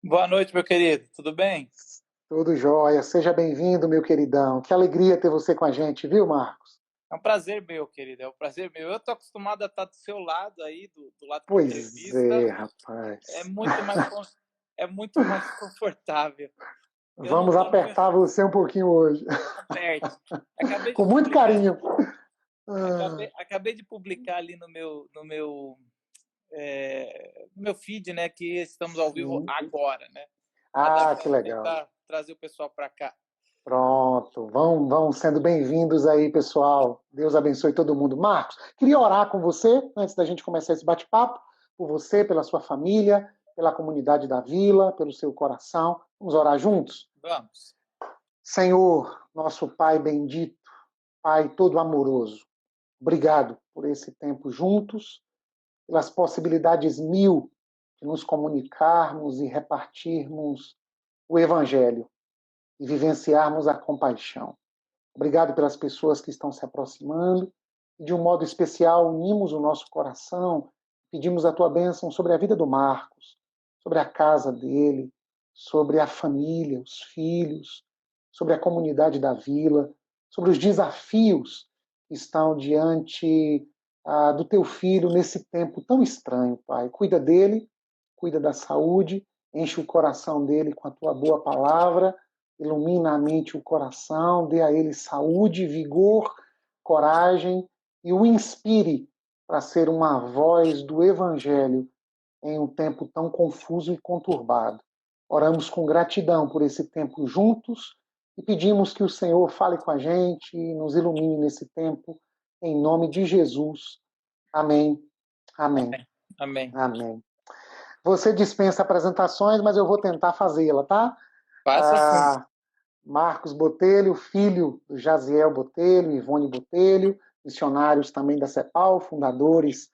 Boa noite, meu querido. Tudo bem? Tudo jóia. Seja bem-vindo, meu queridão. Que alegria ter você com a gente, viu, Marcos? É um prazer meu, querido. É um prazer meu. Eu tô acostumado a estar do seu lado aí, do lado que Pois é, entrevista. É rapaz. muito mais, é muito mais confortável. Eu Vamos não me apertar você um pouquinho hoje. aperte. Acabei de Com muito publicar, carinho. Ah, acabei de publicar ali no meu feed, né, que estamos ao vivo sim. agora, né? Para Ah, que legal. tentar trazer o pessoal para cá. Pronto. Vão sendo bem-vindos aí, pessoal. Deus abençoe todo mundo. Marcos, queria orar com você, antes da gente começar esse bate-papo, por você, pela sua família, pela comunidade da vila, pelo seu coração. Vamos orar juntos? Vamos. Senhor, nosso Pai bendito, Pai todo amoroso, obrigado por esse tempo juntos, pelas possibilidades mil de nos comunicarmos e repartirmos o Evangelho e vivenciarmos a compaixão. Obrigado pelas pessoas que estão se aproximando e, de um modo especial, unimos o nosso coração, pedimos a tua bênção sobre a vida do Marcos, sobre a casa dele, sobre a família, os filhos, sobre a comunidade da vila, sobre os desafios que estão diante do teu filho nesse tempo tão estranho, Pai. Cuida dele, cuida da saúde, enche o coração dele com a tua boa palavra, ilumina a mente e o coração, dê a ele saúde, vigor, coragem e o inspire para ser uma voz do Evangelho em um tempo tão confuso e conturbado. Oramos com gratidão por esse tempo juntos e pedimos que o Senhor fale com a gente e nos ilumine nesse tempo, em nome de Jesus. Amém. Amém. Amém. Amém. Amém. Você dispensa apresentações, mas eu vou tentar fazê-la, tá? Faça assim. Ah, Marcos Botelho, filho do Jaziel Botelho, Ivone Botelho, missionários também da CEPAL, fundadores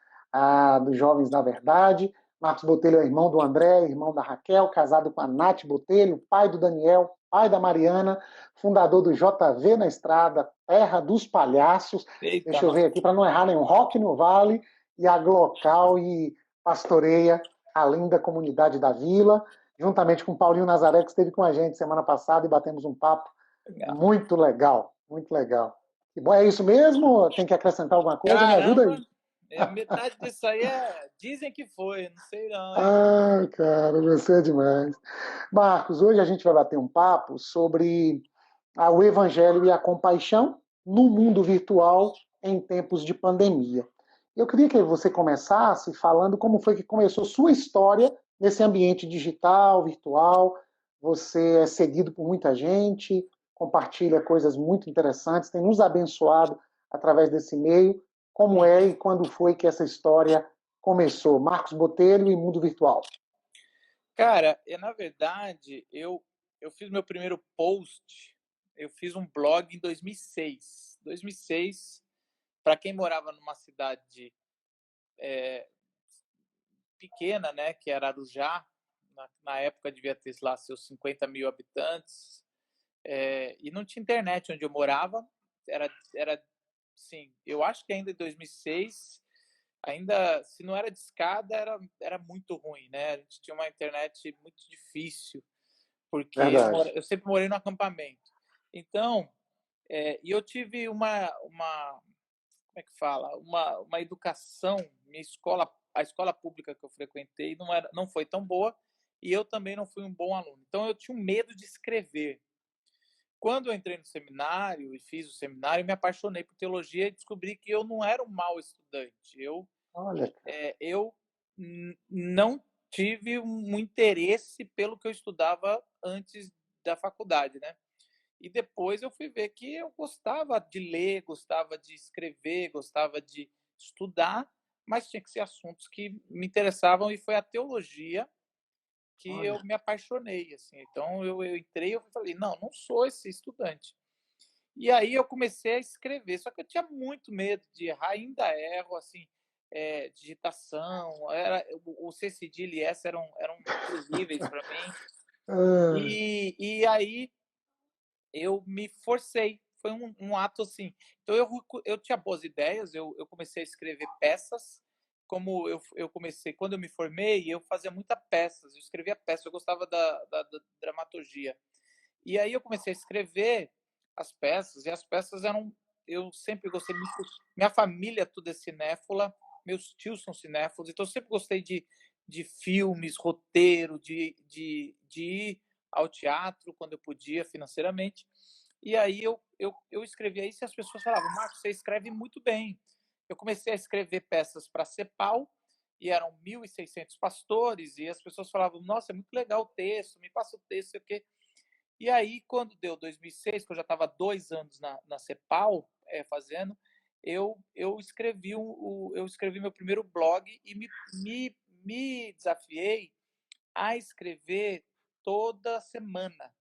dos Jovens da Verdade. Marcos Botelho é irmão do André, irmão da Raquel, casado com a Nath Botelho, pai do Daniel, pai da Mariana, fundador do JV na Estrada, Terra dos Palhaços. Eita, Deixa eu nós. ver aqui para não errar nenhum. Rock no Vale e a Glocal e pastoreia a linda comunidade da Vila juntamente com o Paulinho Nazaré, que esteve com a gente semana passada e batemos um papo Legal. muito legal, muito legal. E bom, é isso mesmo? Tem que acrescentar alguma coisa? Me ajuda Caramba, aí. metade disso aí dizem que foi, não sei não, hein? Ah, cara, você é demais. Marcos, hoje a gente vai bater um papo sobre o Evangelho e a compaixão no mundo virtual em tempos de pandemia. Eu queria que você começasse falando como foi que começou sua história nesse ambiente digital, virtual. Você é seguido por muita gente, compartilha coisas muito interessantes, tem nos abençoado através desse meio. Como é e quando foi que essa história começou? Marcos Botelho e Mundo Virtual. Cara, na verdade, eu fiz meu primeiro post, eu fiz um blog em 2006. 2006, para quem morava numa cidade pequena, né, que era Arujá, na época devia ter lá seus 50 mil habitantes, e não tinha internet onde eu morava, era sim, eu acho que ainda em 2006, ainda, se não era de escada, era muito ruim, né? A gente tinha uma internet muito difícil, porque Verdade. eu sempre morei no acampamento. Então, e eu tive como é que fala? Uma educação, minha escola, a escola pública que eu frequentei não foi tão boa, e eu também não fui um bom aluno. Então, eu tinha um medo de escrever. Quando eu entrei no seminário e fiz o seminário, eu me apaixonei por teologia e descobri que eu não era um mau estudante. Olha, Eu não tive um interesse pelo que eu estudava antes da faculdade, né? E depois eu fui ver que eu gostava de ler, gostava de escrever, gostava de estudar, mas tinha que ser assuntos que me interessavam e foi a teologia que eu olha. me apaixonei, assim. Então eu entrei e falei, não, não sou esse estudante. E aí eu comecei a escrever, só que eu tinha muito medo de errar, ainda erro, assim, digitação, o C cedilha e S eram terríveis para mim. Ah, E aí eu me forcei, foi um ato assim. Então eu tinha boas ideias, eu comecei a escrever peças, como eu comecei, quando eu me formei, eu fazia muita peças, eu escrevia peças, eu gostava da dramaturgia. E aí eu comecei a escrever as peças, e as peças eram. Eu sempre gostei muito. Minha família tudo é cinéfila, meus tios são cinéfilos, então eu sempre gostei de filmes, roteiro, de ir ao teatro quando eu podia, financeiramente. E aí eu escrevia isso e as pessoas falavam: Marcos, você escreve muito bem. Eu comecei a escrever peças para a CEPAL, e eram 1.600 pastores, e as pessoas falavam: nossa, é muito legal o texto, me passa o texto, sei o quê. E aí, quando deu 2006, que eu já estava 2 anos na CEPAL fazendo, eu escrevi meu primeiro blog e me desafiei a escrever toda semana.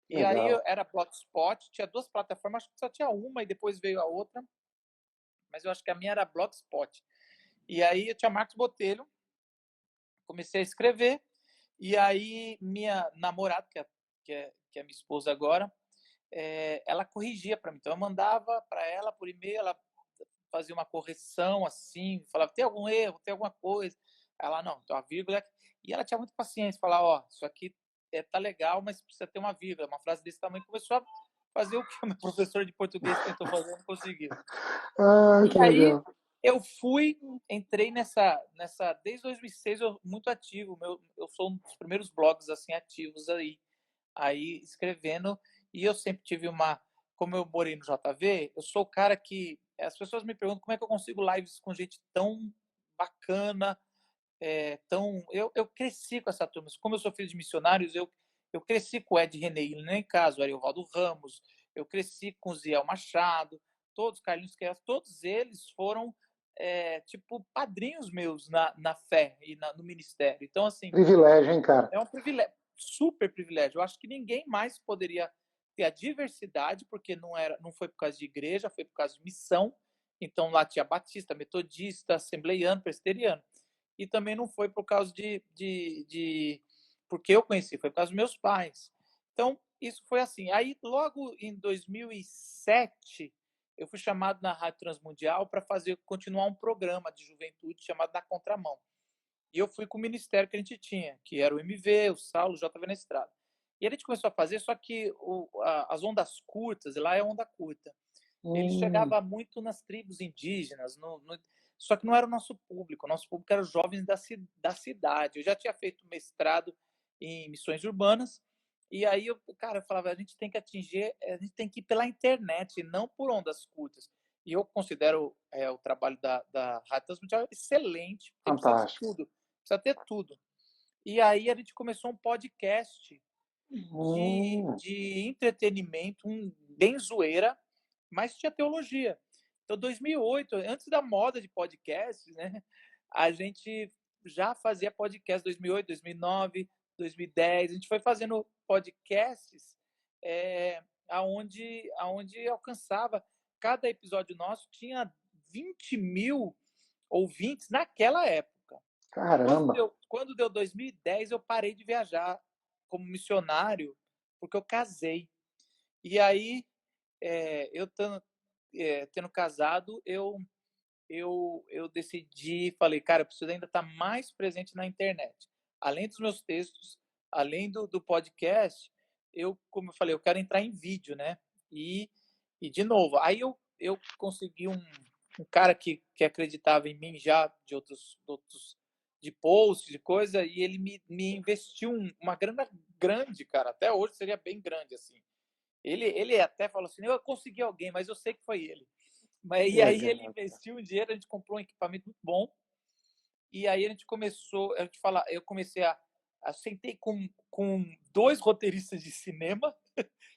E aí Legal. era Blogspot, tinha 2 plataformas, acho que só tinha uma e depois veio a outra, mas eu acho que a minha era Blogspot. E aí eu tinha Marcos Botelho, comecei a escrever, e aí minha namorada, que é minha esposa agora, ela corrigia para mim. Então eu mandava para ela por e-mail, ela fazia uma correção assim, falava: tem algum erro, tem alguma coisa. Ela: não, então a vírgula. E ela tinha muita paciência, falar: ó, isso aqui tá legal, mas precisa ter uma vírgula. Uma frase desse tamanho. Começou a fazer o que o meu professor de português tentou fazer e não conseguiu. Ah, que E aí legal. eu entrei desde 2006, eu muito ativo. Eu sou um dos primeiros blogs assim ativos aí escrevendo, e eu sempre tive como eu morei no JV, eu sou o cara que as pessoas me perguntam como é que eu consigo lives com gente tão bacana, eu cresci com essa turma, como eu sou filho de missionários, eu cresci com o Ed René, nem caso, o Ariovaldo Ramos, eu cresci com o Ziel Machado, todos, Carlinhos Queiroz, todos eles foram tipo padrinhos meus na fé e no ministério. Então, assim, Privilégio, hein, cara? é um privilégio, super privilégio. Eu acho que ninguém mais poderia ter a diversidade, porque não foi por causa de igreja, foi por causa de missão. Então lá tinha batista, metodista, assembleiano, presbiteriano. E também não foi por causa porque eu conheci, foi por causa dos meus pais. Então, isso foi assim. Aí, logo em 2007, eu fui chamado na Rádio Transmundial para continuar um programa de juventude chamado Na Contramão. E eu fui com o ministério que a gente tinha, que era o MV, o Saulo, o JV na Estrada. E a gente começou a fazer, só que as ondas curtas, lá é onda curta, ele chegava muito nas tribos indígenas, só que não era o nosso público era os jovens da cidade. Eu já tinha feito mestrado em missões urbanas, e aí eu falava: a gente tem que a gente tem que ir pela internet, não por ondas curtas. E eu considero o trabalho da Rádio Transmundial excelente, porque precisa de Fantástico. tudo. Precisa ter tudo. E aí a gente começou um podcast Hum, de entretenimento, bem zoeira, mas tinha teologia. Então, 2008, antes da moda de podcast, né, a gente já fazia podcast 2008, 2009, 2010. A gente foi fazendo podcasts aonde alcançava. Cada episódio nosso tinha 20 mil ouvintes naquela época. caramba. Quando deu 2010, eu parei de viajar como missionário, porque eu casei. E aí, eu tendo casado, eu decidi, falei: cara, eu preciso ainda estar mais presente na internet. Além dos meus textos, além do podcast, como eu falei, eu quero entrar em vídeo, né? E de novo, aí eu consegui um cara que acreditava em mim já de outros de posts, de coisa, e ele me investiu uma grana grande, cara. Até hoje seria bem grande, assim. Ele até falou assim: eu consegui alguém, mas eu sei que foi ele. Que E aí ele legal. investiu um dinheiro, a gente comprou um equipamento muito bom, e aí a gente começou, eu comecei sentei com 2 roteiristas de cinema.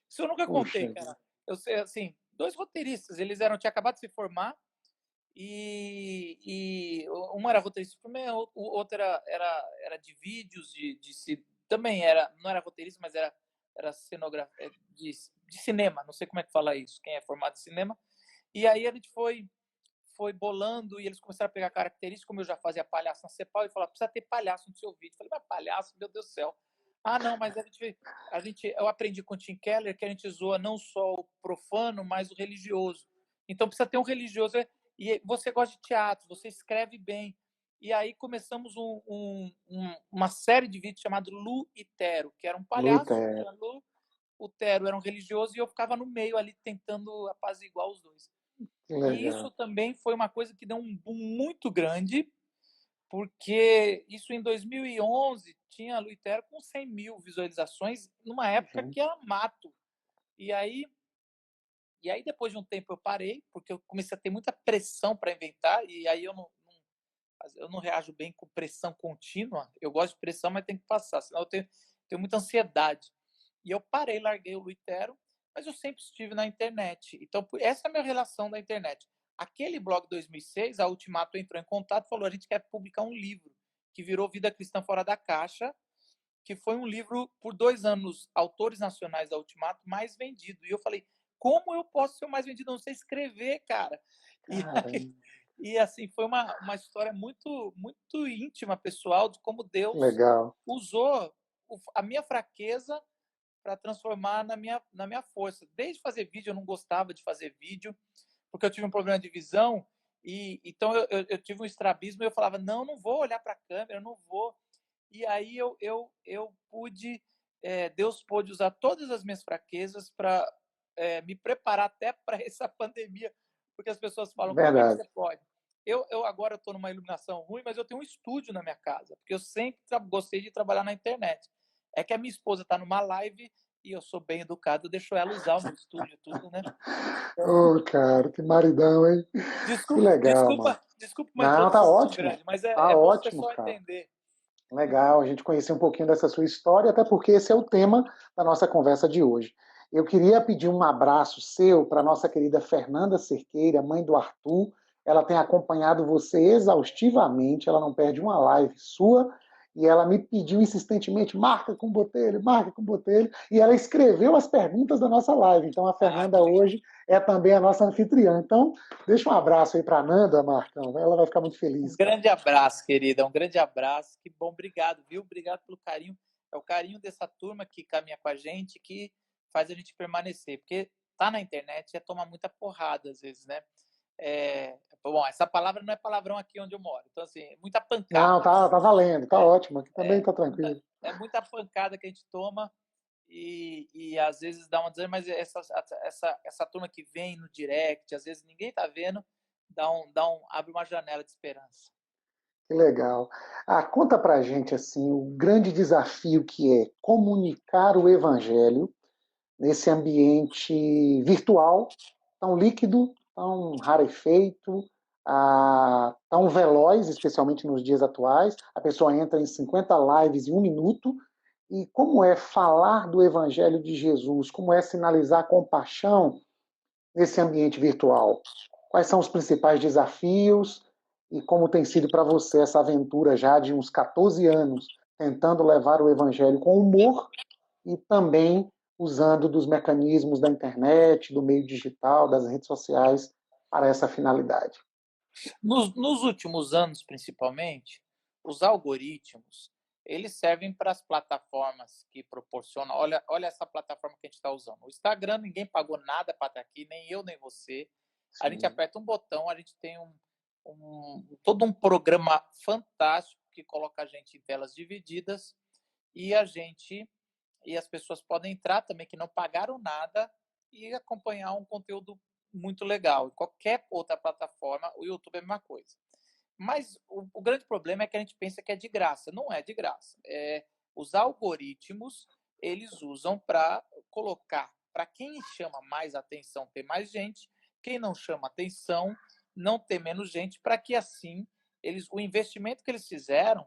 Isso eu nunca Puxa contei, vida. cara. Eu sei, assim, 2 roteiristas, eles tinham acabado de se formar, e um era roteirista de filme, o outro era de vídeos, também não era roteirista, mas era cenografia de cinema, não sei como é que fala isso, quem é formado em cinema. E aí a gente foi bolando, e eles começaram a pegar características, como eu já fazia palhaço na Cepal, e falaram: precisa ter palhaço no seu vídeo. Eu falei: mas palhaço, meu Deus do céu. Ah, não, mas eu aprendi com o Tim Keller que a gente zoa não só o profano, mas o religioso. Então precisa ter um religioso. E você gosta de teatro, você escreve bem. E aí começamos uma série de vídeos chamado Lu e Tero, que era um palhaço, Luta, era Lu, o Tero era um religioso e eu ficava no meio ali tentando apaziguar os dois. que E isso legal. também foi uma coisa que deu um boom muito grande, porque isso em 2011 tinha Lu e Tero com 100 mil visualizações, numa época Gente, que era mato. E aí, depois de um tempo, eu parei, porque eu comecei a ter muita pressão para inventar, e aí eu não reajo bem com pressão contínua. Eu gosto de pressão, mas tem que passar, senão eu tenho muita ansiedade. E eu parei, larguei o Luitero, mas eu sempre estive na internet. Então, essa é a minha relação da internet. Aquele blog 2006, a Ultimato entrou em contato e falou: a gente quer publicar um livro que virou Vida Cristã Fora da Caixa, que foi um livro, por 2 anos, autores nacionais da Ultimato, mais vendido. E eu falei: como eu posso ser o mais vendido? Eu não sei escrever, cara. E, aí, caramba, e assim, foi uma história muito, muito íntima, pessoal, de como que Deus legal. usou a minha fraqueza para transformar na minha força. Desde fazer vídeo, eu não gostava de fazer vídeo, porque eu tive um problema de visão, e então eu tive um estrabismo, e eu falava: não, não vou olhar para a câmera, não vou. E aí eu pude, Deus pôde usar todas as minhas fraquezas para me preparar até para essa pandemia, porque as pessoas falam: como é que Verdade. você pode? Eu agora estou numa iluminação ruim, mas eu tenho um estúdio na minha casa, porque eu sempre gostei de trabalhar na internet. É que a minha esposa está numa live e eu sou bem educado, eu deixo ela usar o meu estúdio, tudo, né? Ô, cara, que maridão, hein? Que Desculpa, legal, mano. desculpa uma Não, tá introdução muito ótimo. grande, mas Tá é bom o ótimo, pessoal cara. entender. Legal, a gente conhecer um pouquinho dessa sua história, até porque esse é o tema da nossa conversa de hoje. Eu queria pedir um abraço seu para nossa querida Fernanda Cerqueira, mãe do Arthur. Ela tem acompanhado você exaustivamente, ela não perde uma live sua, e ela me pediu insistentemente: marca com botelho, e ela escreveu as perguntas da nossa live. Então a Ah, Fernanda que legal. hoje é também a nossa anfitriã. Então, deixa um abraço aí para a Nanda, Marcão. Ela vai ficar muito Um feliz, cara. grande abraço, querida. Um grande abraço. Que bom, obrigado, viu? Obrigado pelo carinho. É o carinho dessa turma que caminha com a gente que faz a gente permanecer. Porque tá na internet é tomar muita porrada, às vezes, né? Bom, essa palavra não é palavrão aqui onde eu moro. Então, assim, muita Não, pancada. tá valendo, tá É, ótimo. Aqui também é, tá tranquilo. é muita pancada que a gente toma e às vezes dá uma dizer, mas essa turma que vem no direct, às vezes ninguém tá vendo, abre uma janela de esperança. Que legal. Ah, conta pra gente assim o grande desafio que é comunicar o evangelho nesse ambiente virtual tão líquido, tão rarefeito, tão veloz, especialmente nos dias atuais. A pessoa entra em 50 lives em um minuto. E como é falar do evangelho de Jesus? Como é sinalizar compaixão nesse ambiente virtual? Quais são os principais desafios e como tem sido para você essa aventura já de uns 14 anos, tentando levar o evangelho com humor e também usando dos mecanismos da internet, do meio digital, das redes sociais para essa finalidade? Nos últimos anos, principalmente, os algoritmos eles servem para as plataformas que proporcionam. Olha essa plataforma que a gente está usando. O Instagram, ninguém pagou nada para estar aqui, nem eu, nem você. A gente Sim. aperta um botão, a gente tem todo um programa fantástico que coloca a gente em telas divididas e as pessoas podem entrar também que não pagaram nada e acompanhar um conteúdo muito legal. Qualquer outra plataforma, o YouTube é a mesma coisa. Mas o grande problema é que a gente pensa que é de graça. Não é de graça. Os algoritmos, eles usam para colocar, para quem chama mais atenção, ter mais gente, quem não chama atenção, não ter menos gente, para que assim o investimento que eles fizeram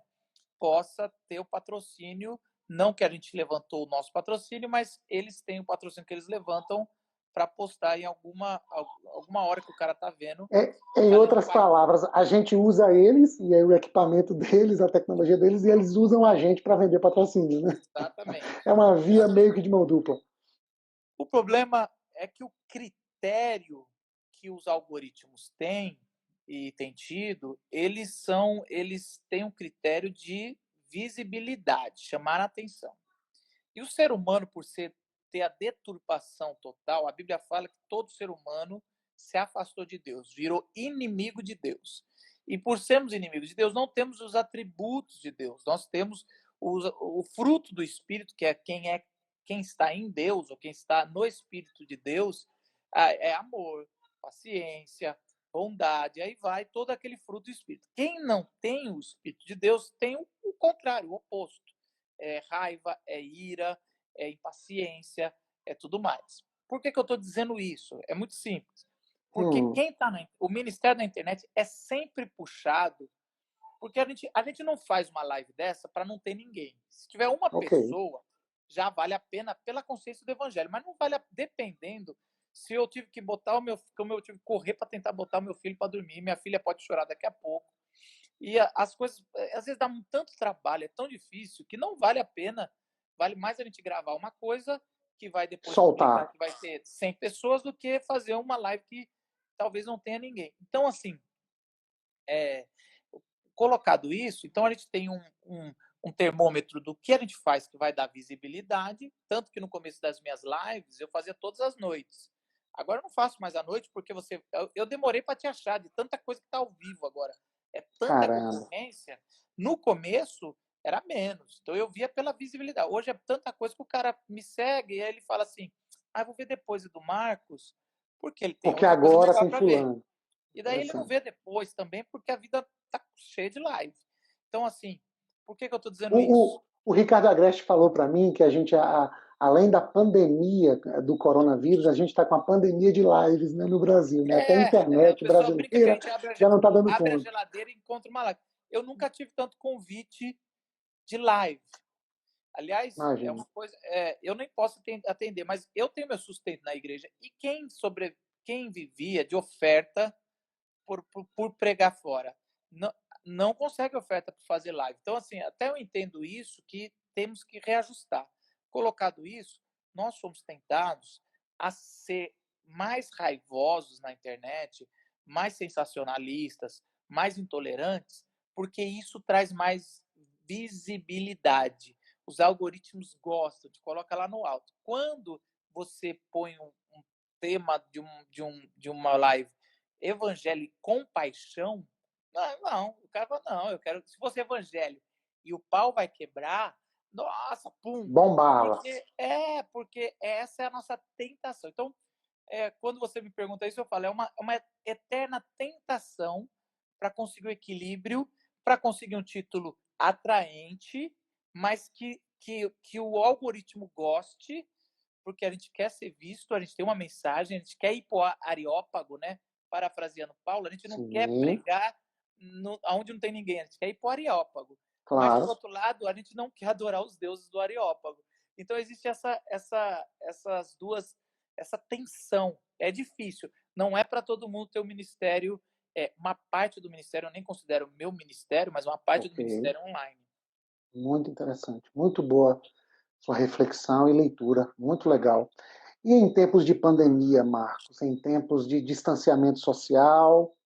possa ter o patrocínio, não que a gente levantou o nosso patrocínio, mas eles têm o patrocínio que eles levantam para postar em alguma hora que o cara tá vendo, Em além de outras pagar. palavras, a gente usa eles, e aí o equipamento deles, a tecnologia deles, e eles usam a gente para vender patrocínio. Né? Exatamente. É uma via meio que de mão dupla. O problema é que o critério que os algoritmos têm e têm tido, eles têm um critério de visibilidade, chamar a atenção. E o ser humano, ter a deturpação total, a Bíblia fala que todo ser humano se afastou de Deus, virou inimigo de Deus. E por sermos inimigos de Deus, não temos os atributos de Deus. Nós temos o fruto do Espírito, que é quem está em Deus, ou quem está no Espírito de Deus, é amor, paciência, bondade, aí vai todo aquele fruto do Espírito. Quem não tem o Espírito de Deus tem o contrário, o oposto. É raiva, é ira, é impaciência, é tudo mais. Por que eu estou dizendo isso? É muito simples. Porque quem está o ministério da internet é sempre puxado, porque a gente não faz uma live dessa para não ter ninguém. Se tiver uma pessoa, já vale a pena pela consciência do evangelho, mas não vale dependendo se eu tive que botar como eu tive que correr para tentar botar o meu filho para dormir, minha filha pode chorar daqui a pouco. E as coisas às vezes dá tanto trabalho, é tão difícil que não vale a pena. Vale mais a gente gravar uma coisa que vai depois publicar, que vai ter 100 pessoas, do que fazer uma live que talvez não tenha ninguém. Então, assim, colocado isso, então a gente tem um termômetro do que a gente faz que vai dar visibilidade, tanto que no começo das minhas lives eu fazia todas as noites. Agora eu não faço mais à noite, porque eu demorei para te achar, de tanta coisa que está ao vivo agora. É tanta concorrência. No começo era menos, então eu via pela visibilidade. Hoje é tanta coisa que o cara me segue e aí ele fala assim, vou ver depois do Marcos, porque ele tem outra coisa melhor para ver. E daí ele não vê depois também, porque a vida tá cheia de live. Então, assim, por que eu estou dizendo isso? O Ricardo Agreste falou para mim que a gente, além da pandemia do coronavírus, a gente está com a pandemia de lives, né, no Brasil. Né? Até a internet brasileira já não está dando conta. Abre a geladeira e encontra uma live. Eu nunca tive tanto convite de live. Aliás, é uma coisa, eu nem posso atender, mas eu tenho meu sustento na igreja. E quem vivia de oferta por pregar fora, não consegue oferta para fazer live. Então, assim, até eu entendo isso, que temos que reajustar. Colocado isso, nós somos tentados a ser mais raivosos na internet, mais sensacionalistas, mais intolerantes, porque isso traz mais visibilidade. Os algoritmos gostam, te coloca lá no alto. Quando você põe um tema de uma live evangelho e compaixão, não, o cara fala, não, eu quero, se fosse evangelho e o pau vai quebrar, nossa, pum. Bombava. Porque essa é a nossa tentação. Então, quando você me pergunta isso, eu falo, é uma eterna tentação para conseguir o equilíbrio, para conseguir um título atraente, mas que o algoritmo goste, porque a gente quer ser visto, a gente tem uma mensagem, a gente quer ir para o Areópago, né? Parafraseando Paulo, a gente não quer pregar onde não tem ninguém, a gente quer ir para o Areópago. Claro. Mas, por outro lado, a gente não quer adorar os deuses do Areópago. Então, existe essas duas, essa tensão. É difícil. Não é para todo mundo ter o ministério, uma parte do ministério, eu nem considero meu ministério, mas uma parte do ministério online. Muito interessante. Muito boa sua reflexão e leitura. Muito legal. E em tempos de pandemia, Marcos, em tempos de distanciamento social,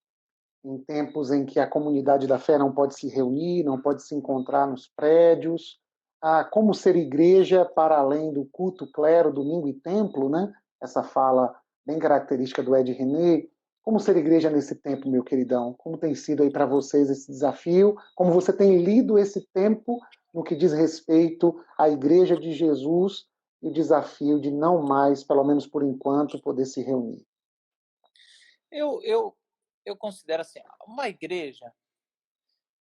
em tempos em que a comunidade da fé não pode se reunir, não pode se encontrar nos prédios, como ser igreja para além do culto, clero, domingo e templo, né? Essa fala bem característica do Ed René. Como ser igreja nesse tempo, meu queridão? Como tem sido aí para vocês esse desafio? Como você tem lido esse tempo no que diz respeito à Igreja de Jesus e o desafio de não mais, pelo menos por enquanto, poder se reunir? Eu considero assim, uma igreja.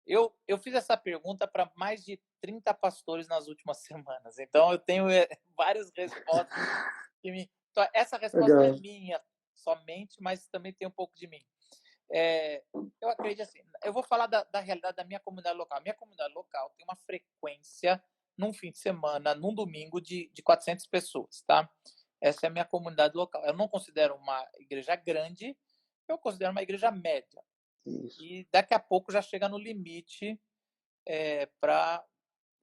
Eu fiz essa pergunta para mais de 30 pastores nas últimas semanas, então eu tenho várias respostas que então, essa resposta não é minha somente, mas também tem um pouco de mim. Eu acredito assim, eu vou falar da realidade da minha comunidade local. A minha comunidade local tem uma frequência num fim de semana, num domingo, de 400 pessoas, tá? Essa é a minha comunidade local. Eu não considero uma igreja grande, eu considero uma igreja média. Isso. E daqui a pouco já chega no limite para,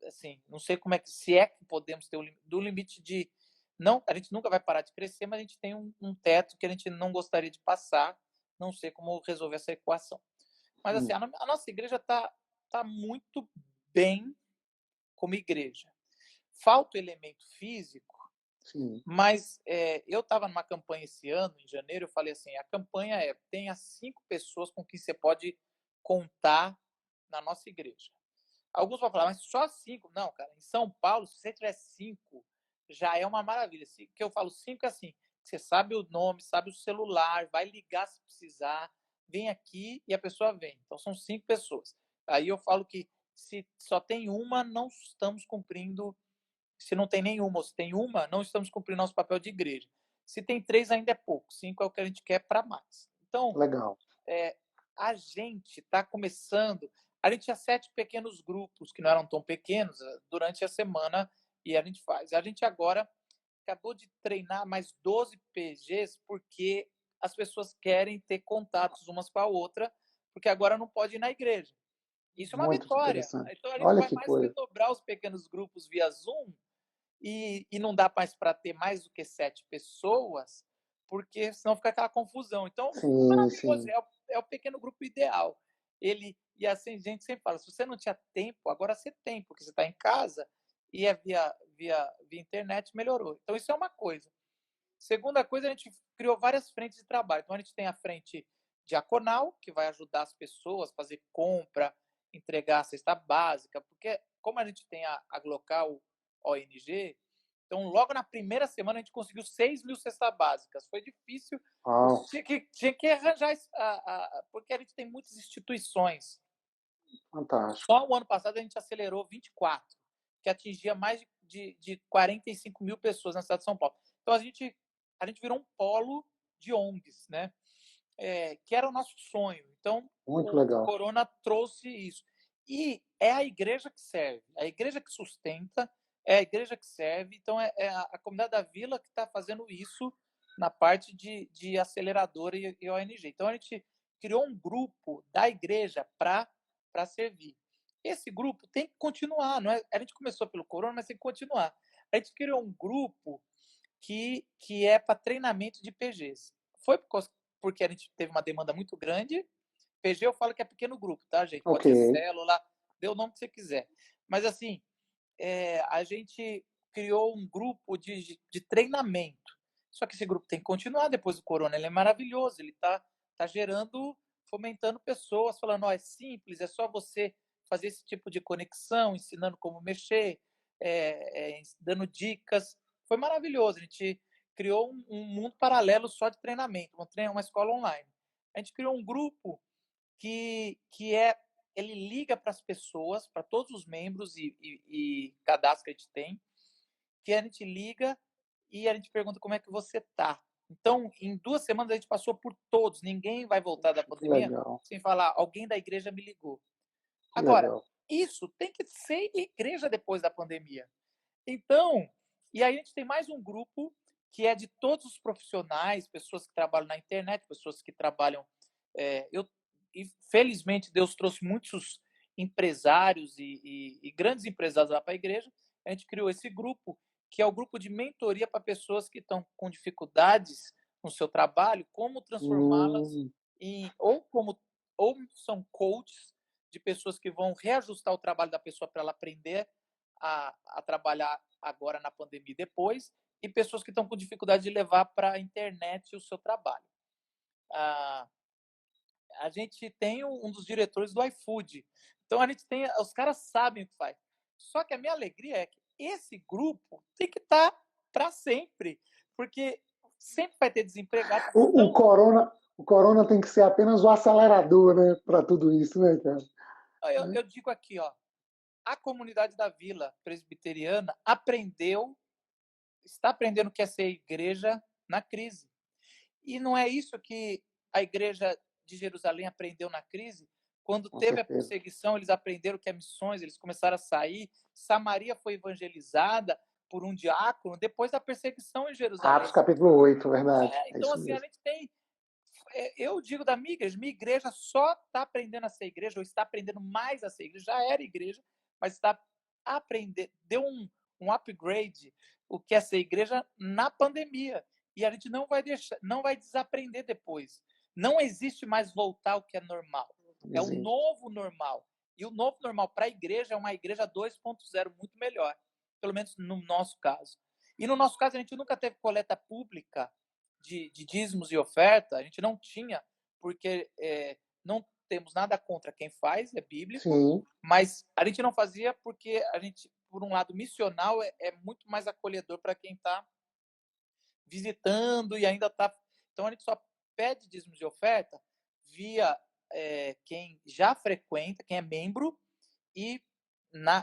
assim, não sei como é que, se é que podemos ter do limite de, não, a gente nunca vai parar de crescer, mas a gente tem um teto que a gente não gostaria de passar, não sei como resolver essa equação. Mas assim, a nossa igreja tá muito bem como igreja. Falta o elemento físico. Sim. Mas eu estava numa campanha esse ano, em janeiro, eu falei assim, a campanha tenha 5 pessoas com quem você pode contar na nossa igreja. Alguns vão falar, mas só 5? Não, cara, em São Paulo, se você tiver 5, já é uma maravilha. Que eu falo 5 é assim, você sabe o nome, sabe o celular, vai ligar se precisar, vem aqui e a pessoa vem. Então são 5 pessoas. Aí eu falo que se só tem uma, não estamos cumprindo. Se não tem nenhuma, ou se tem uma, não estamos cumprindo nosso papel de igreja. Se tem 3, ainda é pouco. 5 é o que a gente quer para mais. Então, Legal. a gente está começando. A gente tinha 7 pequenos grupos, que não eram tão pequenos, durante a semana, e a gente faz. A gente agora acabou de treinar mais 12 PGs, porque as pessoas querem ter contatos umas com a outra, porque agora não pode ir na igreja. Isso é uma Muito vitória. interessante. Então a gente Olha vai que mais que coisa. dobrar os pequenos grupos via Zoom, e não dá mais para ter mais do que 7 pessoas, porque senão fica aquela confusão. Então, Sim, maravilhoso, sim. é o pequeno grupo ideal. E assim, a gente sempre fala, se você não tinha tempo, agora você tem, porque você está em casa, e é via internet, melhorou. Então, isso é uma coisa. Segunda coisa, a gente criou várias frentes de trabalho. Então, a gente tem a frente diaconal, que vai ajudar as pessoas a fazer compra, entregar a cesta básica, porque como a gente tem a Glocal ONG, então logo na primeira semana a gente conseguiu 6.000 cestas básicas. Foi difícil, Uau, tinha que arranjar, porque a gente tem muitas instituições. fantástico. Só o ano passado a gente acelerou 24, que atingia mais de 45 mil pessoas na cidade de São Paulo. Então a gente virou um polo de ONGs, né? Que era o nosso sonho. Então Muito o legal. Corona trouxe isso. E é a igreja que serve, a igreja que sustenta, é a igreja que serve. Então é a comunidade da vila que está fazendo isso na parte de aceleradora e ONG. Então a gente criou um grupo da igreja para servir. Esse grupo tem que continuar, não é? A gente começou pelo Corona, mas tem que continuar. A gente criou um grupo que é para treinamento de PGs. Foi porque a gente teve uma demanda muito grande. PG eu falo que é pequeno grupo, tá, gente? Ok. Pode ser célula, dê o nome que você quiser. Mas, assim, a gente criou um grupo de treinamento. Só que esse grupo tem que continuar depois do Corona. Ele é maravilhoso, ele tá gerando, fomentando pessoas, falando, é simples, é só você fazer esse tipo de conexão, ensinando como mexer, dando dicas. Foi maravilhoso. A gente criou um mundo paralelo só de treinamento, uma escola online. A gente criou um grupo ele liga para as pessoas, para todos os membros e cadastro que a gente tem, que a gente liga e a gente pergunta como é que você tá. Então, em 2 semanas a gente passou por todos. Ninguém vai voltar da Poxa, que pandemia legal. sem falar, alguém da igreja me ligou. Que Agora, legal. isso tem que ser igreja depois da pandemia. Então, e aí a gente tem mais um grupo que é de todos os profissionais, pessoas que trabalham na internet, pessoas que trabalham. E felizmente Deus trouxe muitos empresários e grandes empresários lá para a igreja. A gente criou esse grupo, que é o grupo de mentoria para pessoas que estão com dificuldades no seu trabalho, como transformá-las Hum, em ou são coaches de pessoas que vão reajustar o trabalho da pessoa para ela aprender a trabalhar agora na pandemia e depois, e pessoas que estão com dificuldade de levar para a internet o seu trabalho. Ah, a gente tem um dos diretores do iFood. Então a gente tem, os caras sabem o que faz. Só que a minha alegria é que esse grupo tem que estar para sempre, porque sempre vai ter desempregado. o, Então, corona, o corona tem que ser apenas o acelerador, né, para tudo isso, né, cara? eu digo aqui, ó, a comunidade da Vila Presbiteriana está aprendendo o que é ser igreja na crise. E não é isso que a igreja de Jerusalém aprendeu na crise? Quando Com teve a certeza. perseguição, eles aprenderam que é missões, eles começaram a sair. Samaria foi evangelizada por um diácono depois da perseguição em Atos Jerusalém. capítulo 8, verdade. É Então, isso assim, a mesmo. gente tem. Eu digo da minha igreja só está aprendendo a ser igreja, ou está aprendendo mais a ser igreja, já era igreja, mas está aprendendo, deu um upgrade o que é ser igreja na pandemia. E a gente não vai deixar, não vai desaprender depois. Não existe mais voltar ao que é normal. É o Existe. novo normal. E o novo normal para a igreja é uma igreja 2.0 muito melhor, pelo menos no nosso caso. E no nosso caso, a gente nunca teve coleta pública de dízimos e oferta, a gente não tinha, porque não temos nada contra quem faz, é bíblico, sim, mas a gente não fazia porque a gente, por um lado missional, é muito mais acolhedor para quem está visitando e ainda está. Então a gente só pede dízimos de oferta via quem já frequenta, quem é membro, e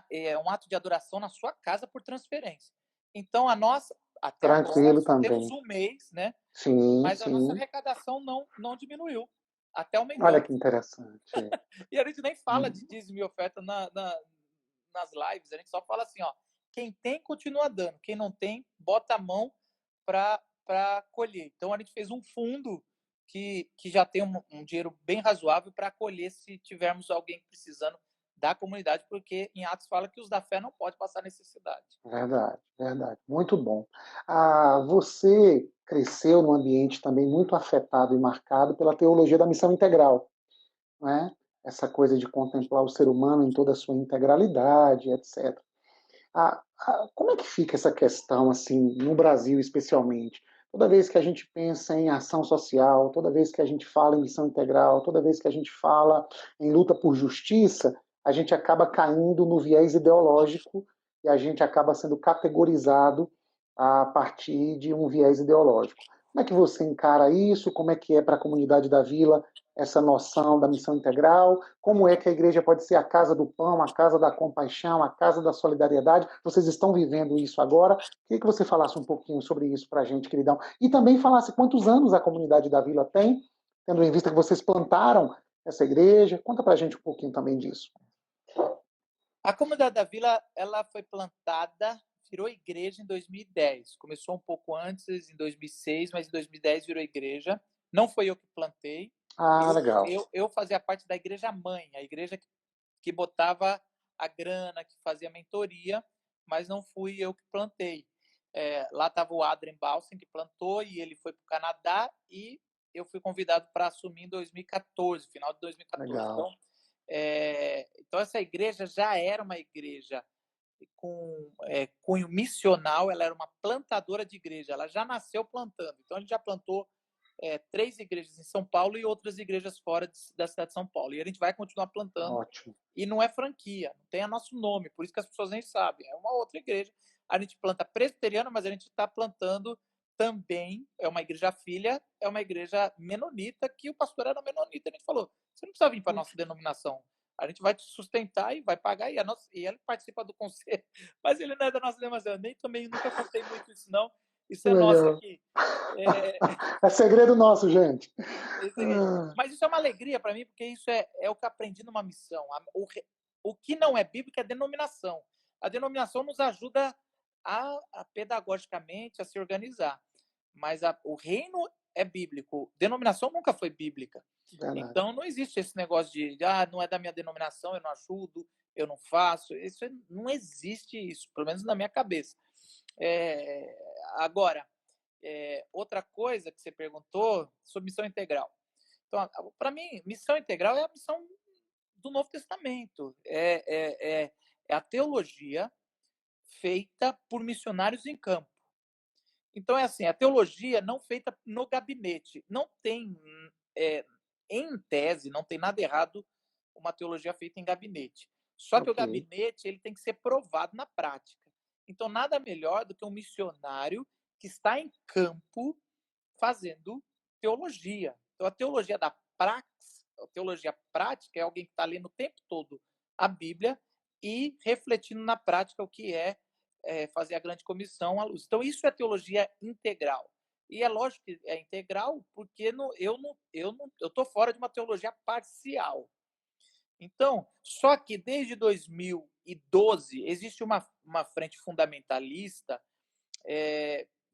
é um ato de adoração na sua casa por transferência. Então a nossa, até agora, tranquilo só temos também. um mês, né? Sim, Mas a nossa sim. arrecadação não diminuiu, até Olha aumentou. que interessante. E a gente nem fala de Hum, dízimo e oferta nas lives, a gente só fala assim, ó, quem tem continua dando, quem não tem, bota a mão para colher. Então a gente fez um fundo que já tem um dinheiro bem razoável para acolher se tivermos alguém precisando da comunidade, porque em Atos fala que os da fé não podem passar necessidade. verdade, verdade. Muito bom. Você cresceu num ambiente também muito afetado e marcado pela teologia da missão integral, não é? Essa coisa de contemplar o ser humano em toda a sua integralidade, etc. Como é que fica essa questão, assim, no Brasil especialmente? Toda vez que a gente pensa em ação social, toda vez que a gente fala em missão integral, toda vez que a gente fala em luta por justiça, a gente acaba caindo no viés ideológico e a gente acaba sendo categorizado a partir de um viés ideológico. Como é que você encara isso? Como é que é para a comunidade da Vila essa noção da missão integral? Como é que a igreja pode ser a casa do pão, a casa da compaixão, a casa da solidariedade? Vocês estão vivendo isso agora? Queria que você falasse um pouquinho sobre isso para a gente, queridão. E também falasse quantos anos a comunidade da Vila tem, tendo em vista que vocês plantaram essa igreja. Conta para a gente um pouquinho também disso. A comunidade da Vila, ela foi plantada, virou igreja em 2010. Começou um pouco antes, em 2006, mas em 2010 virou igreja. Não foi eu que plantei. Legal. Eu fazia parte da igreja mãe, a igreja que botava a grana, que fazia mentoria, mas não fui eu que plantei. Lá estava o Adrien Balsen, que plantou, e ele foi para o Canadá, e eu fui convidado para assumir em 2014, final de 2014. Legal. Então essa igreja já era uma igreja com cunho missional, ela era uma plantadora de igreja, ela já nasceu plantando. Então a gente já plantou 3 igrejas em São Paulo e outras igrejas fora da cidade de São Paulo. E a gente vai continuar plantando. Ótimo. E não é franquia, não tem nosso nome, por isso que as pessoas nem sabem. É uma outra igreja. A gente planta presbiteriana, mas a gente está plantando também, é uma igreja filha, é uma igreja menonita, que o pastor era menonita. A gente falou, você não precisa vir para a nossa denominação. A gente vai te sustentar e vai pagar. E ele participa do conselho, mas ele não é da nossa denominação. Eu nem também nunca contei muito isso, não. Isso Que é nosso legal. aqui. É, É segredo nosso, gente. mas isso é uma alegria para mim, porque isso é o que aprendi numa missão. O que não é bíblico é denominação. A denominação nos ajuda pedagogicamente a se organizar, mas o reino é bíblico. Denominação nunca foi bíblica. Verdade. Então não existe esse negócio de não é da minha denominação, eu não ajudo, eu não faço. Isso não existe isso, pelo menos na minha cabeça. Agora, outra coisa que você perguntou sobre missão integral. Então, para mim, missão integral é a missão do Novo Testamento. É a teologia feita por missionários em campo. Então, é assim, a teologia não feita no gabinete. Não tem, em tese, não tem nada errado uma teologia feita em gabinete. Só que o Ok. gabinete ele tem que ser provado na prática. Então, nada melhor do que um missionário que está em campo fazendo teologia. Então, a teologia da praxis, a teologia prática, é alguém que está lendo o tempo todo a Bíblia e refletindo na prática o que fazer a grande comissão à luz. Então, isso é teologia integral. E é lógico que é integral, porque eu estou fora de uma teologia parcial. Então, só que desde 2012 existe uma frente fundamentalista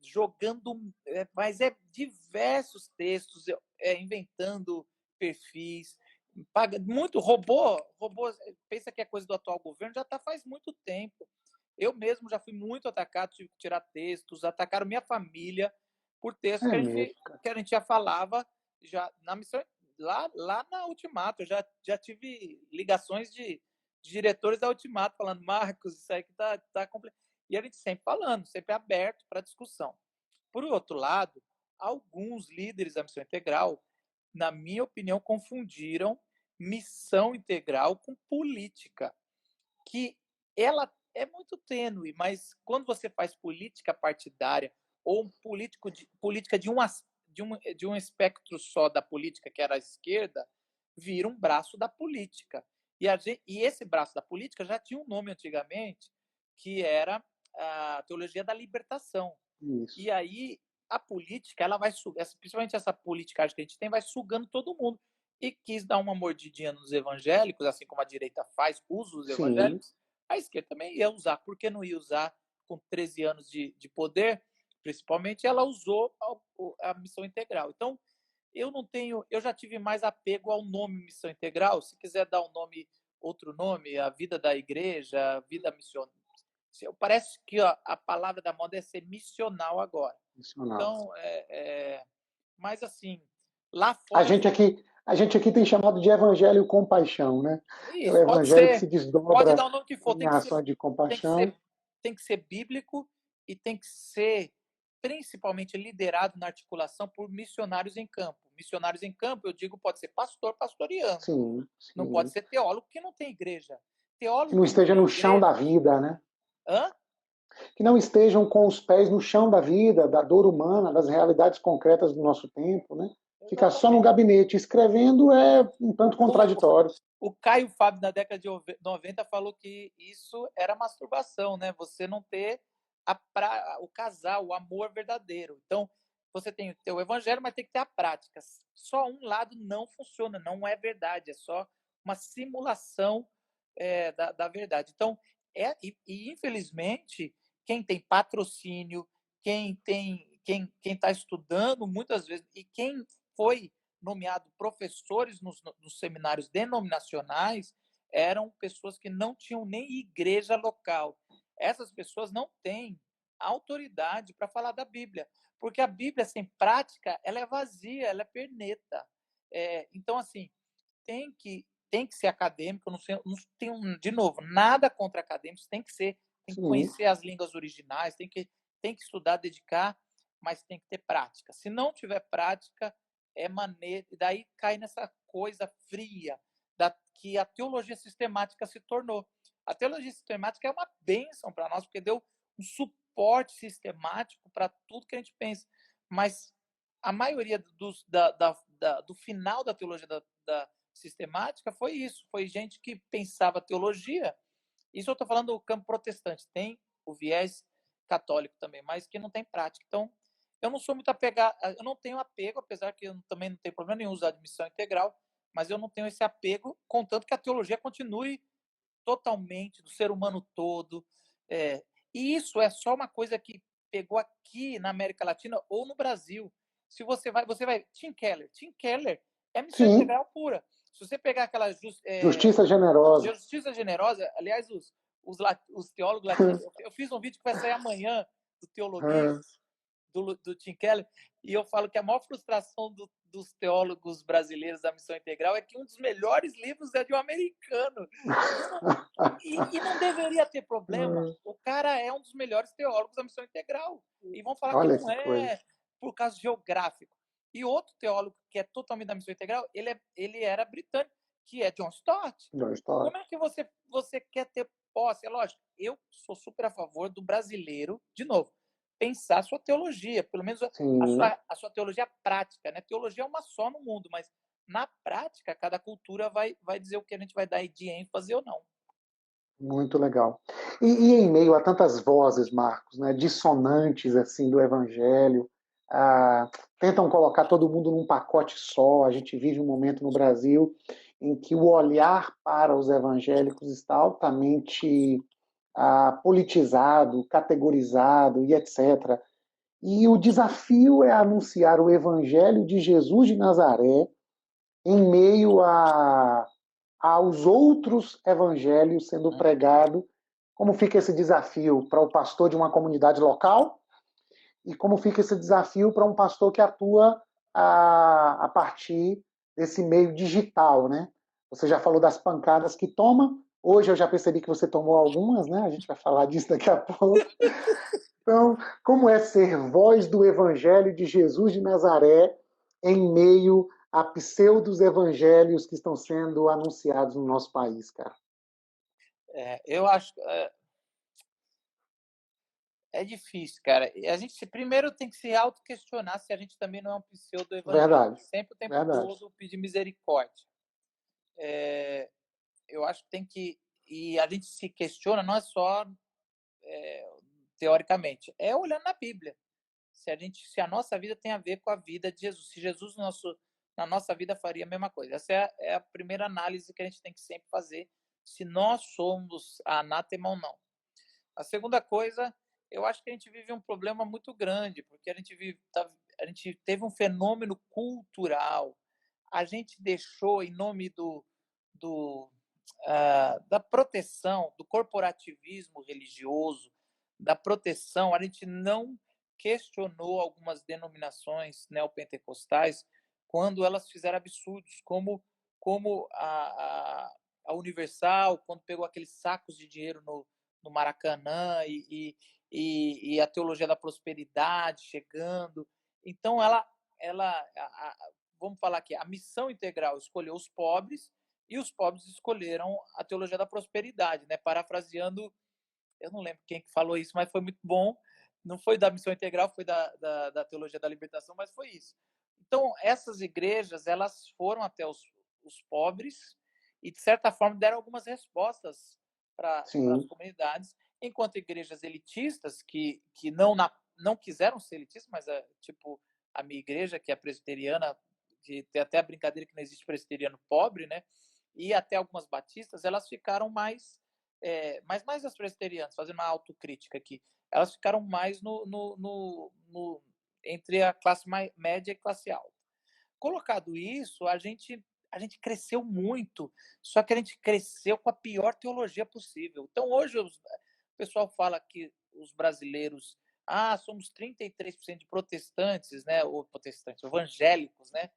jogando, mas diversos textos, inventando perfis, muito robô, pensa que é coisa do atual governo, já está faz muito tempo. Eu mesmo já fui muito atacado, tive que tirar textos, atacaram minha família por textos É mesmo, cara. que a gente já falava já na missão, lá na Ultimato. Eu já tive ligações de diretores da Ultimato falando, Marcos, isso aí que tá complicado. E a gente sempre falando, sempre aberto para discussão. Por outro lado, alguns líderes da missão integral, na minha opinião, confundiram missão integral com política, que ela é muito tênue, mas quando você faz política partidária ou política de um espectro só da política, que era a esquerda, vira um braço da política. E esse braço da política já tinha um nome antigamente, que era a teologia da libertação. Isso. E aí a política, ela vai principalmente essa politicagem que a gente tem, vai sugando todo mundo. E quis dar uma mordidinha nos evangélicos, assim como a direita faz, usa os evangélicos, a esquerda também ia usar. Por que não ia usar com 13 anos de poder? Principalmente ela usou a missão integral. Então, eu já tive mais apego ao nome missão integral. Se quiser dar outro nome, a vida da igreja, a vida missionária. Parece que a palavra da moda é ser missional agora. Missional. Então, mas assim, lá fora. A gente aqui tem chamado de evangelho com paixão, né? Isso, é o evangelho que se desdobra pode dar o nome que for, em ações de compaixão. Tem que ser bíblico e tem que ser principalmente liderado na articulação por missionários em campo. Missionários em campo, eu digo, pode ser pastor, pastoriano. Sim. Não pode ser teólogo, que não tem igreja. Teólogo que não esteja no chão da vida, né? Hã? Que não estejam com os pés no chão da vida, da dor humana, das realidades concretas do nosso tempo, né? Ficar só no gabinete escrevendo é um tanto contraditório. O Caio Fábio, na década de 90, falou que isso era masturbação, né? Você não ter o casal, o amor verdadeiro. Então, você tem que ter o evangelho, mas tem que ter a prática. Só um lado não funciona, não é verdade, é só uma simulação da verdade. Então, infelizmente, quem tem patrocínio, quem está estudando muitas vezes, e quem foi nomeado professores nos seminários denominacionais, eram pessoas que não tinham nem igreja local. Essas pessoas não têm autoridade para falar da Bíblia, porque a Bíblia sem prática, ela é vazia, ela é perneta. Então, assim, tem que ser acadêmico, não tenho, de novo, nada contra acadêmicos, tem que conhecer as línguas originais, tem que estudar, dedicar, mas tem que ter prática. Se não tiver prática, daí cai nessa coisa fria que a teologia sistemática se tornou. A teologia sistemática é uma bênção para nós, porque deu um suporte sistemático para tudo que a gente pensa. Mas a maioria do final da teologia da sistemática foi isso. Foi gente que pensava teologia. Isso eu estou falando do campo protestante. Tem o viés católico também, mas que não tem prática. Então, eu não sou muito apegado, eu não tenho apego, apesar que eu também não tenho problema nenhum usar de missão integral, mas eu não tenho esse apego, contanto que a teologia continue totalmente do ser humano todo. E isso é só uma coisa que pegou aqui na América Latina ou no Brasil. Se você vai Tim Keller é missão integral pura. Se você pegar aquela justiça generosa, aliás, os teólogos latinos, eu fiz um vídeo que vai sair amanhã do Teologia, do Tim Keller, e eu falo que a maior frustração dos teólogos brasileiros da missão integral é que um dos melhores livros é de um americano. E não deveria ter problema. O cara é um dos melhores teólogos da missão integral. E vão falar que não é por causa geográfico. E outro teólogo que é totalmente da missão integral, ele era britânico, que é John Stott. Como é que você quer ter posse? É lógico, eu sou super a favor do brasileiro, de novo, pensar a sua teologia, pelo menos a sua teologia prática, né? Teologia é uma só no mundo, mas na prática, cada cultura vai dizer o que a gente vai dar de ênfase ou não. Muito legal. E em meio a tantas vozes, Marcos, né, dissonantes assim do Evangelho, tentam colocar todo mundo num pacote só. A gente vive um momento no Brasil em que o olhar para os evangélicos está altamente politizado, categorizado e etc. E o desafio é anunciar o Evangelho de Jesus de Nazaré em meio aos outros evangelhos sendo pregado. Como fica esse desafio para o pastor de uma comunidade local? E como fica esse desafio para um pastor que atua a partir desse meio digital, né? Você já falou das pancadas que toma. Hoje eu já percebi que você tomou algumas, né? A gente vai falar disso daqui a pouco. Então, como é ser voz do Evangelho de Jesus de Nazaré em meio a pseudos evangelhos que estão sendo anunciados no nosso país, cara? Eu acho é difícil, cara. E a gente primeiro tem que se auto-questionar se a gente também não é um pseudo-evangélico. Verdade, Sempre o tempo verdade. todo pedir misericórdia. Eu acho que tem que. E a gente se questiona não é só teoricamente, é olhando na Bíblia. Se a nossa vida tem a ver com a vida de Jesus, se Jesus na nossa vida faria a mesma coisa. Essa é a primeira análise que a gente tem que sempre fazer, se nós somos anátema ou não. A segunda coisa, eu acho que a gente vive um problema muito grande, porque a gente teve um fenômeno cultural. A gente deixou, em nome da proteção, do corporativismo religioso, da proteção, a gente não questionou algumas denominações neopentecostais quando elas fizeram absurdos, como a Universal, quando pegou aqueles sacos de dinheiro no Maracanã e a teologia da prosperidade chegando. Então, vamos falar aqui, a missão integral escolheu os pobres e os pobres escolheram a teologia da prosperidade, né? Parafraseando, eu não lembro quem que falou isso, mas foi muito bom. Não foi da missão integral, foi da teologia da libertação, mas foi isso. Então, essas igrejas, elas foram até os pobres e, de certa forma, deram algumas respostas para as Sim, comunidades, enquanto igrejas elitistas, que não quiseram ser elitistas, mas tipo a minha igreja, que é presbiteriana, que tem até a brincadeira que não existe presbiteriano pobre, né? E até algumas batistas, elas ficaram mas mais as presbiterianas, fazendo uma autocrítica aqui, elas ficaram mais entre a classe média e classe alta. Colocado isso, a gente cresceu muito, só que a gente cresceu com a pior teologia possível. Então, hoje, o pessoal fala que os brasileiros, somos 33% de protestantes, né? Ou protestantes, evangélicos, né?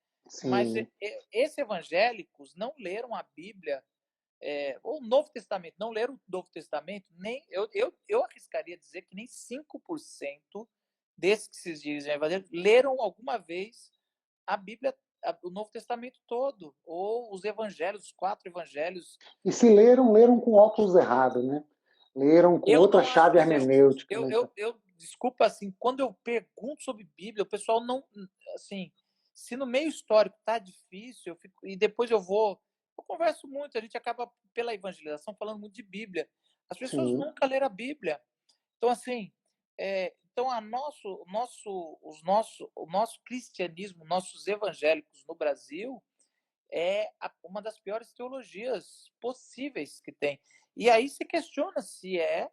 Mas sim. esses evangélicos não leram a Bíblia, ou o Novo Testamento, não leram o Novo Testamento, nem eu arriscaria dizer que nem 5% desses que se dizem evangélicos leram alguma vez a Bíblia, o Novo Testamento todo, ou os evangelhos, os 4 evangelhos. E se leram, leram com óculos errados, né? Leram com Eu outra não acho chave que seja. hermenêutica, né? Então, Desculpa, assim, quando eu pergunto sobre Bíblia, o pessoal não. Assim, se no meio histórico tá difícil, e depois eu converso muito, a gente acaba, pela evangelização, falando muito de Bíblia. As pessoas sim, nunca leram a Bíblia. Então, assim, então o nosso cristianismo, nossos evangélicos no Brasil, uma das piores teologias possíveis que tem. E aí se questiona se é,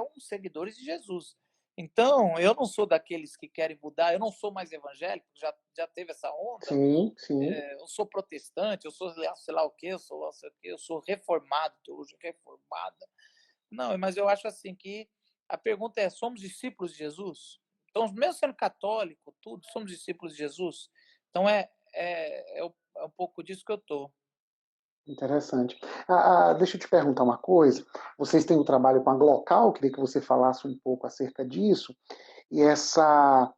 um seguidores de Jesus. Então, eu não sou daqueles que querem mudar, eu não sou mais evangélico, já teve essa onda, sim, sim. eu sou protestante, eu sou sei lá o quê, eu sou reformado, teologia reformada. Não, mas eu acho assim que a pergunta é: somos discípulos de Jesus? Então, mesmo sendo católico, tudo, somos discípulos de Jesus? Então, é um pouco disso que eu estou. Interessante. Deixa eu te perguntar uma coisa. Vocês têm um trabalho com a Glocal, queria que você falasse um pouco acerca disso. E essa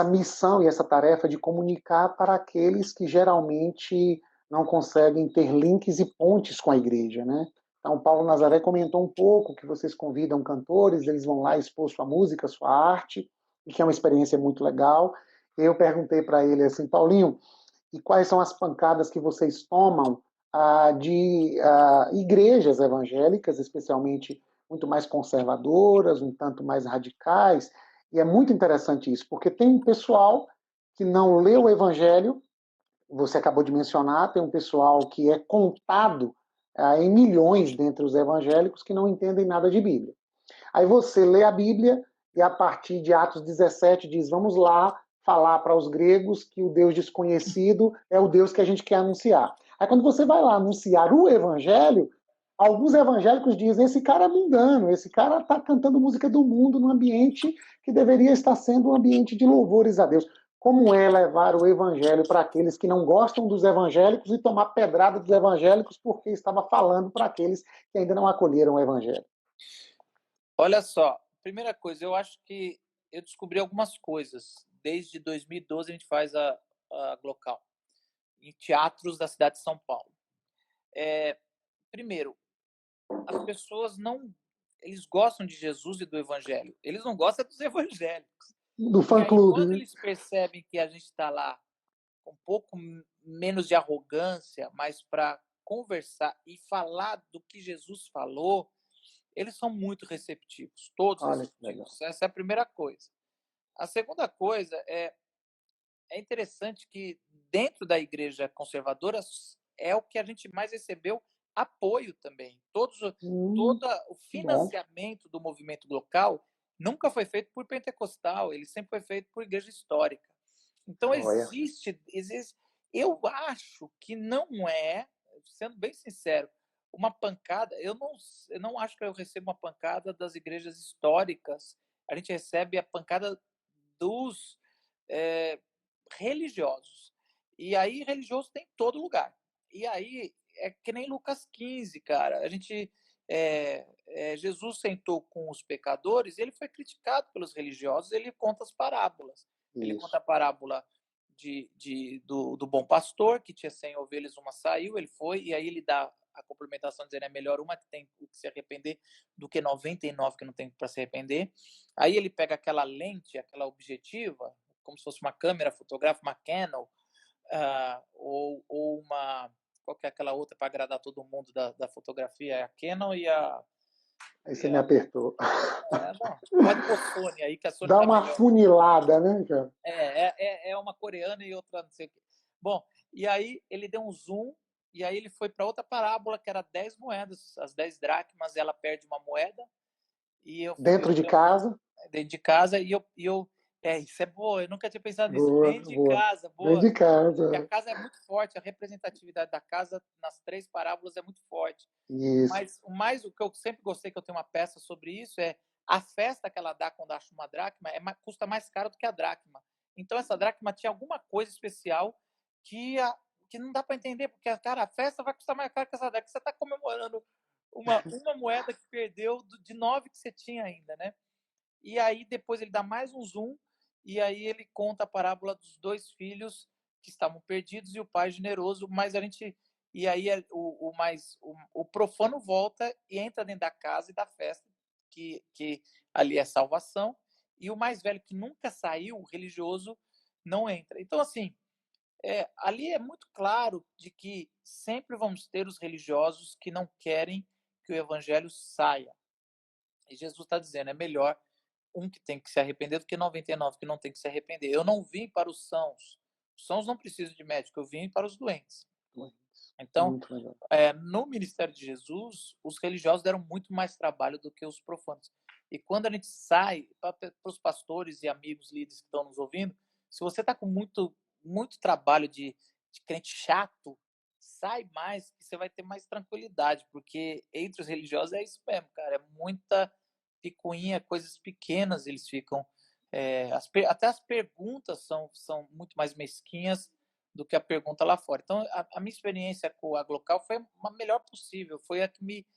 missão e essa tarefa de comunicar para aqueles que geralmente não conseguem ter links e pontes com a igreja, né? Então, Paulo Nazaré comentou um pouco que vocês convidam cantores, eles vão lá expor sua música, sua arte, e que é uma experiência muito legal. Eu perguntei para ele assim, Paulinho, e quais são as pancadas que vocês tomam de igrejas evangélicas, especialmente muito mais conservadoras, um tanto mais radicais. E é muito interessante isso, porque tem um pessoal que não lê o evangelho, você acabou de mencionar, tem um pessoal que é contado em milhões dentre os evangélicos que não entendem nada de Bíblia. Aí você lê a Bíblia e a partir de Atos 17 diz: vamos lá falar para os gregos que o Deus desconhecido é o Deus que a gente quer anunciar. Aí quando você vai lá anunciar o evangelho, alguns evangélicos dizem: esse cara é mundano, esse cara está cantando música do mundo num ambiente que deveria estar sendo um ambiente de louvores a Deus. Como é levar o evangelho para aqueles que não gostam dos evangélicos e tomar pedrada dos evangélicos porque estava falando para aqueles que ainda não acolheram o evangelho? Olha só, primeira coisa, eu acho que eu descobri algumas coisas. Desde 2012 a gente faz local, em teatros da cidade de São Paulo. Primeiro, as pessoas eles gostam de Jesus e do Evangelho, eles não gostam dos evangélicos. Do E aí, fã-clube, quando né? eles percebem que a gente está lá com um pouco menos de arrogância, mas para conversar e falar do que Jesus falou, eles são muito receptivos, todos Olha que legal. receptivos. Essa é a primeira coisa. A segunda coisa é interessante que dentro da igreja conservadora é o que a gente mais recebeu apoio também. Todo o Bom. financiamento do movimento local nunca foi feito por pentecostal, ele sempre foi feito por igreja histórica. Então Olha. existe, eu acho que não é, sendo bem sincero, uma pancada. Eu não acho que eu recebo uma pancada das igrejas históricas. A gente recebe a pancada dos religiosos. E aí, religioso tem em todo lugar. E aí, é que nem Lucas 15, cara. Jesus sentou com os pecadores e ele foi criticado pelos religiosos. Ele conta as parábolas. Ele Isso. conta a parábola do bom pastor, que tinha 100 ovelhas, uma saiu, ele foi, e aí ele dá a complementação dizendo é melhor uma que tem o que se arrepender do que 99 que não tem para se arrepender. Aí ele pega aquela lente, aquela objetiva, como se fosse uma câmera fotográfica, uma Canon, ou uma... Qual que é aquela outra para agradar todo mundo da fotografia? É a Canon e a... Aí você me apertou. Não, pode pôr Sony aí, que a Sony Dá tá uma melhor. funilada, né, cara? É uma coreana e outra não sei o quê. Bom, e aí ele deu um zoom, e aí ele foi para outra parábola, que era 10 moedas, as 10 dracmas, ela perde uma moeda, e Dentro de casa. dentro de casa, isso é boa, eu nunca tinha pensado nisso, Boa, dentro de boa. casa, Dentro boa. de E a casa. casa é muito forte, a representatividade da casa nas 3 parábolas é muito forte. Isso. Mas o que eu sempre gostei, que eu tenho uma peça sobre isso, é a festa que ela dá quando acha uma dracma custa mais caro do que a dracma. Então essa dracma tinha alguma coisa especial que não dá para entender, porque, cara, a festa vai custar mais caro que essa dracma. Você está comemorando uma moeda que perdeu de 9 que você tinha ainda, né? E aí depois ele dá mais um zoom, e aí ele conta a parábola dos 2 filhos que estavam perdidos e o pai generoso, mas a gente... E aí o profano volta e entra dentro da casa e da festa, que ali é salvação, e o mais velho, que nunca saiu, o religioso, não entra. Então, assim, ali é muito claro de que sempre vamos ter os religiosos que não querem que o evangelho saia. E Jesus está dizendo, é melhor um que tem que se arrepender do que 99 que não tem que se arrepender. Eu não vim para os sãos. Os sãos não precisam de médico, eu vim para os doentes. Então, Muito legal. no ministério de Jesus, os religiosos deram muito mais trabalho do que os profanos. E quando a gente sai, para os pastores e amigos líderes que estão nos ouvindo, se você está com muito trabalho de crente chato, sai mais, que você vai ter mais tranquilidade, porque entre os religiosos é isso mesmo, cara, é muita picuinha, coisas pequenas eles ficam. Até as perguntas são muito mais mesquinhas do que a pergunta lá fora. Então, a minha experiência com a Glocal foi a melhor possível, foi a que me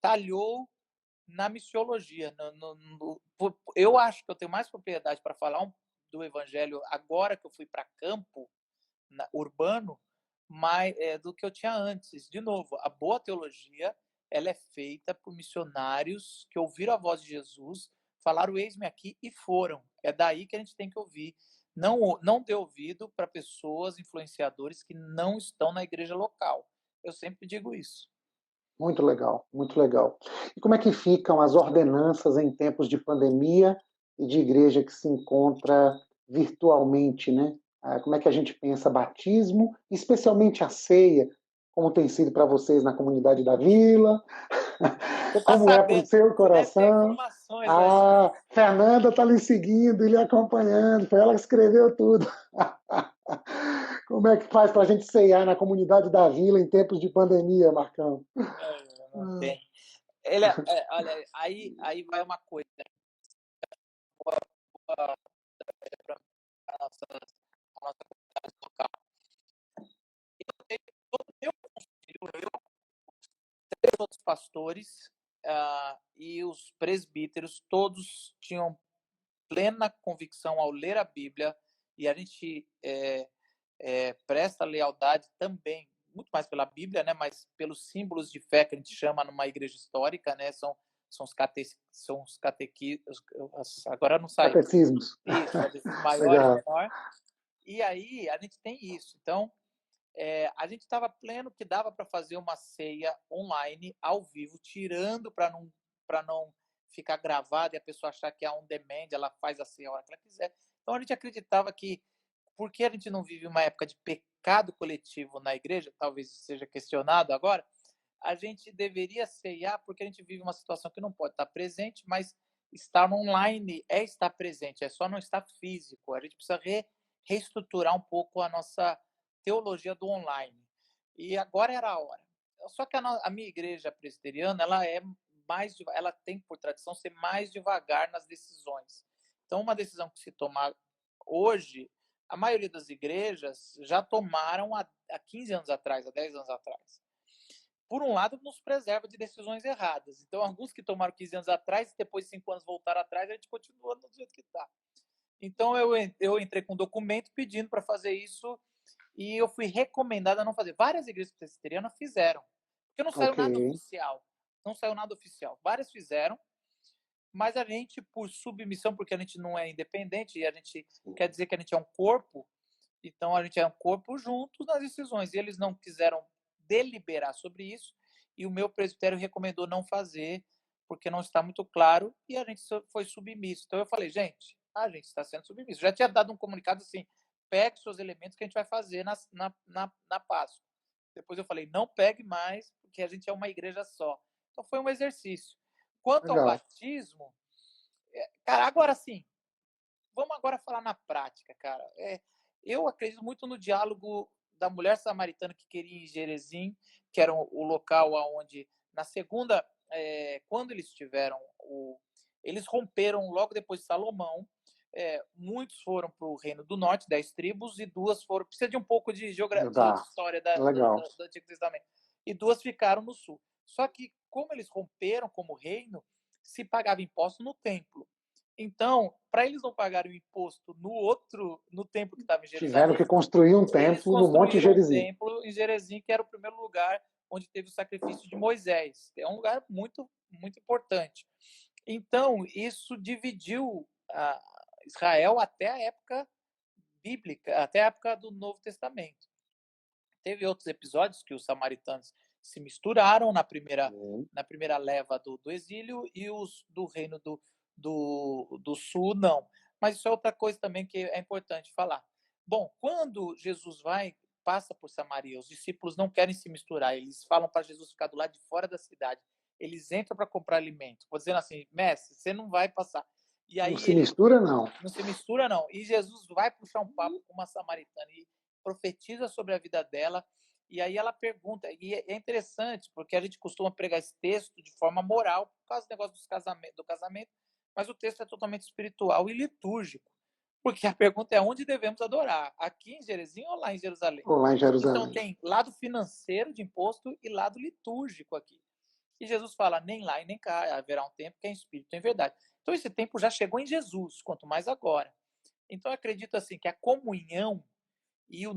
talhou na missiologia. Eu acho que eu tenho mais propriedade para falar do evangelho agora que eu fui para campo urbano, do que eu tinha antes. De novo, a boa teologia ela é feita por missionários que ouviram a voz de Jesus, falaram eis-me aqui e foram. É daí que a gente tem que ouvir. Não dê ouvido para pessoas, influenciadores que não estão na igreja local. Eu sempre digo isso. Muito legal, muito legal. E como é que ficam as ordenanças em tempos de pandemia e de igreja que se encontra virtualmente, né? Como é que a gente pensa batismo, especialmente a ceia, como tem sido para vocês na comunidade da Vila? Você está Como é para o sabendo, seu você deve ter coração? informações aí. Fernanda está lhe seguindo e lhe acompanhando, foi ela que escreveu tudo. Como é que faz para a gente ceiar na comunidade da Vila em tempos de pandemia, Marcão? Não tem. Olha, aí vai uma coisa. Para a nossa comunidade local. Eu, três outros pastores e os presbíteros, todos tinham plena convicção ao ler a Bíblia, e a gente presta lealdade também, muito mais pela Bíblia, né, mas pelos símbolos de fé que a gente chama numa igreja histórica, né, são os catequismos, agora não sai. Catecismos. Isso, catecismo maior e Legal. menor. E aí a gente tem isso. Então, a gente estava pleno que dava para fazer uma ceia online, ao vivo, tirando para não ficar gravado e a pessoa achar que é on demand, ela faz a ceia a hora que ela quiser. Então a gente acreditava que, porque a gente não vive uma época de pecado coletivo na igreja, talvez seja questionado agora, a gente deveria ceiar porque a gente vive uma situação que não pode estar presente, mas estar online é estar presente, é só não estar físico. A gente precisa reestruturar um pouco a nossa teologia do online. E agora era a hora. Só que a minha igreja presbiteriana, ela tem por tradição ser mais devagar nas decisões. Então, uma decisão que se tomar hoje, a maioria das igrejas já tomaram há 15 anos atrás, há 10 anos atrás. Por um lado, nos preserva de decisões erradas. Então, alguns que tomaram 15 anos atrás, depois de 5 anos voltaram atrás, a gente continua do jeito que está. Então, eu entrei com um documento pedindo para fazer isso e eu fui recomendado a não fazer. Várias igrejas presbiterianas fizeram, porque não saiu nada oficial. Não saiu nada oficial. Várias fizeram, mas a gente, por submissão, porque a gente não é independente e a gente quer dizer que a gente é um corpo, então a gente é um corpo juntos nas decisões. E eles não quiseram deliberar sobre isso e o meu presbitério recomendou não fazer, porque não está muito claro e a gente foi submisso. Então eu falei, gente, a gente está sendo submisso. Já tinha dado um comunicado assim, pegue seus elementos que a gente vai fazer na Páscoa. Depois eu falei, não pegue mais, porque a gente é uma igreja só. Então foi um exercício. Quanto ao batismo, cara, agora sim, vamos agora falar na prática, cara. Eu acredito muito no diálogo da mulher samaritana que queria ir em Gerezim, que era o local onde, na segunda, quando eles tiveram eles romperam logo depois de Salomão. Muitos foram para o Reino do Norte, 10 tribos, e 2 foram. Precisa de um pouco de história do Antigo Testamento. E 2 ficaram no sul. Só que, como eles romperam como reino, se pagava imposto no templo. Então, para eles não pagarem o imposto no templo que estava em Jerusalém, tiveram que construir um templo no Monte Gerizim. Um templo em Gerezim, que era o primeiro lugar onde teve o sacrifício de Moisés. É um lugar muito, muito importante. Então, isso dividiu Israel até a época bíblica, até a época do Novo Testamento. Teve outros episódios que os samaritanos se misturaram na primeira leva do exílio e os do reino do sul não. Mas isso é outra coisa também que é importante falar. Bom, quando Jesus passa por Samaria, os discípulos não querem se misturar, eles falam para Jesus ficar do lado de fora da cidade. Eles entram para comprar alimento, dizendo assim, mestre, você não vai passar. E aí não se mistura, não. Não se mistura, não. E Jesus vai puxar um papo com uma samaritana e profetiza sobre a vida dela. E aí ela pergunta, e é interessante, porque a gente costuma pregar esse texto de forma moral, por causa do negócio do casamento, mas o texto é totalmente espiritual e litúrgico. Porque a pergunta é onde devemos adorar? Aqui em Gerezim ou lá em Jerusalém? Ou lá em Jerusalém. Então tem lado financeiro de imposto e lado litúrgico aqui. E Jesus fala, nem lá e nem cá, haverá um tempo que é em espírito e em verdade. Então esse tempo já chegou em Jesus, quanto mais agora. Então eu acredito assim que a comunhão e o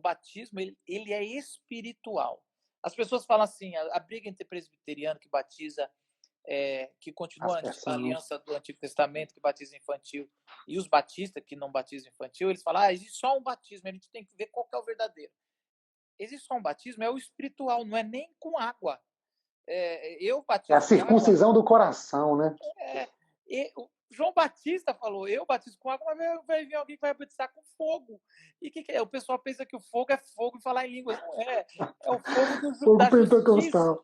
batismo, ele é espiritual. As pessoas falam assim, a briga entre presbiteriano que batiza, que continua a aliança do Antigo Testamento, que batiza infantil, e os batistas que não batizam infantil, eles falam, existe só um batismo, a gente tem que ver qual que é o verdadeiro. Existe só um batismo, é o espiritual, não é nem com água. Eu batizo é a circuncisão água, do coração, né? O João Batista falou, eu batizo com água, mas vai vir alguém que vai batizar com fogo. E o que é? O pessoal pensa que o fogo é fogo e falar em línguas. Não é. É o fogo da justiça.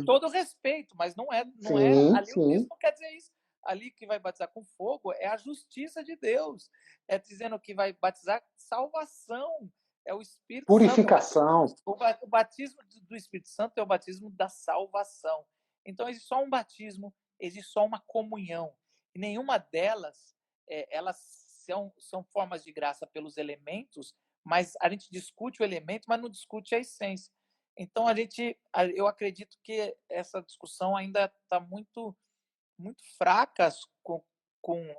Todo respeito, mas não é. Ali o texto não quer dizer isso. Ali que vai batizar com fogo é a justiça de Deus. É dizendo que vai batizar salvação. É o Espírito Purificação. Santo. O batismo do Espírito Santo é o batismo da salvação. Então, existe só um batismo, existe só uma comunhão. E nenhuma delas, elas são formas de graça pelos elementos, mas a gente discute o elemento, mas não discute a essência. Então, eu acredito que essa discussão ainda está muito, muito fraca,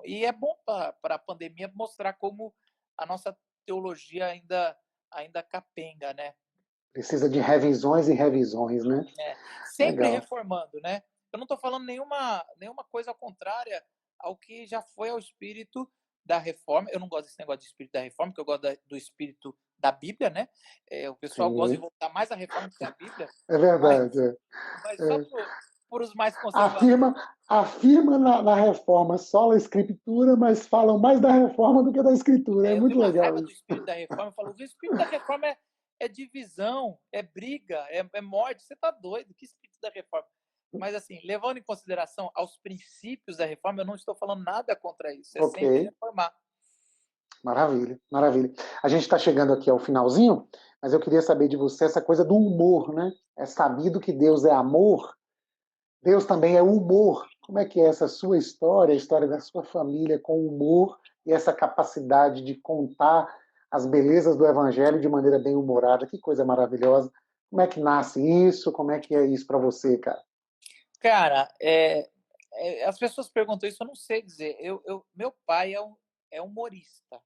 e é bom para a pandemia mostrar como a nossa teologia ainda capenga, né? Precisa de revisões e revisões, né? Sempre Legal. reformando, né? Eu não estou falando nenhuma coisa contrária ao que já foi ao espírito da reforma. Eu não gosto desse negócio de espírito da reforma, porque eu gosto do espírito da Bíblia, né? O pessoal gosta de Sim. voltar mais à reforma do que à Bíblia, É mas, verdade. mas só por os mais Afirma, conservadores. afirma na reforma só a escritura, mas falam mais da reforma do que da escritura. É Eu tenho muito uma legal raiva do isso. espírito da reforma. Eu falo, o espírito da reforma é divisão, é briga, é morte. Você está doido? Que espírito da reforma? Mas, assim, levando em consideração aos princípios da reforma, eu não estou falando nada contra isso. É Ok, sempre reformar. maravilha, maravilha. A gente está chegando aqui ao finalzinho, mas eu queria saber de você essa coisa do humor, né? É sabido que Deus é amor, Deus também é humor. Como é que é essa sua história, a história da sua família com humor e essa capacidade de contar as belezas do Evangelho de maneira bem humorada? Que coisa maravilhosa. Como é que nasce isso? Como é que é isso para você, cara? Cara, as pessoas perguntam isso, eu não sei dizer. Meu pai é humorista.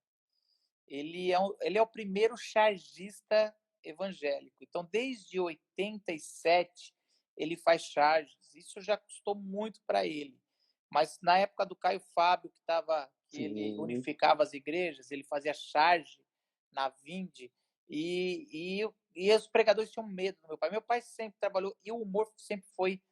Ele é o primeiro chargista evangélico. Então, desde 87, ele faz charges. Isso já custou muito para ele. Mas na época do Caio Fábio, que ele Sim. unificava as igrejas, ele fazia charge na Vinde, e os pregadores tinham medo do meu pai. Meu pai sempre trabalhou, e o humor sempre foi